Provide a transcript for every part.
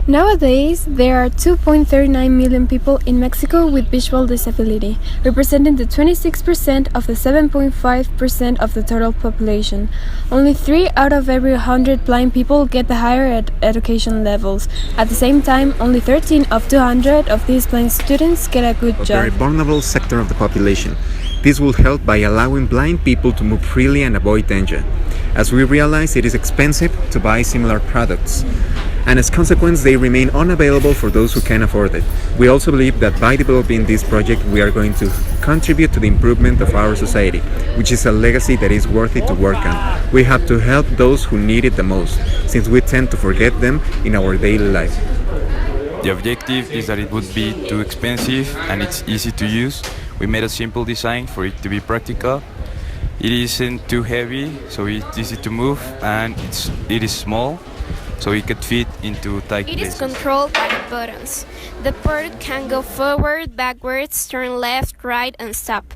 Nowadays, there are 2.39 million people in Mexico with visual disability, representing the 26% of the 7.5% of the total population. Only 3 out of every 100 blind people get the higher education levels. At the same time, only 13 of 200 of these blind students get a good job. A very vulnerable sector of the population. This will help by allowing blind people to move freely and avoid danger. As we realize, it is expensive to buy similar products, and as a consequence they remain unavailable for those who can afford it. We also believe that by developing this project we are going to contribute to the improvement of our society, which is a legacy that is worthy to work on. We have to help those who need it the most, since we tend to forget them in our daily life. The objective is that it would be too expensive and it's easy to use. We made a simple design for it to be practical. It isn't too heavy, so it's easy to move, and it is small, so it could fit into tight places. It is controlled by buttons. The product can go forward, backwards, turn left, right, and stop.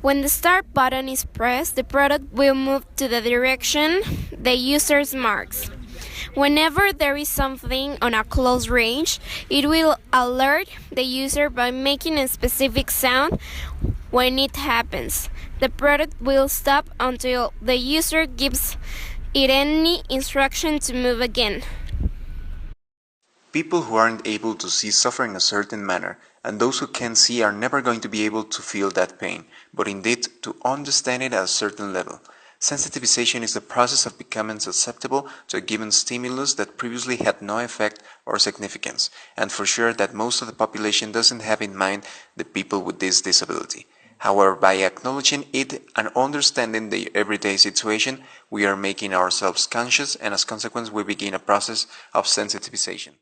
When the start button is pressed, the product will move to the direction the user marks. Whenever there is something on a close range, it will alert the user by making a specific sound when it happens. The product will stop until the user gives it any instruction to move again. People who aren't able to see suffer in a certain manner, and those who can see are never going to be able to feel that pain, but indeed to understand it at a certain level. Sensitization is the process of becoming susceptible to a given stimulus that previously had no effect or significance, and for sure that most of the population doesn't have in mind the people with this disability. However, by acknowledging it and understanding the everyday situation, we are making ourselves conscious, and as a consequence we begin a process of sensitization.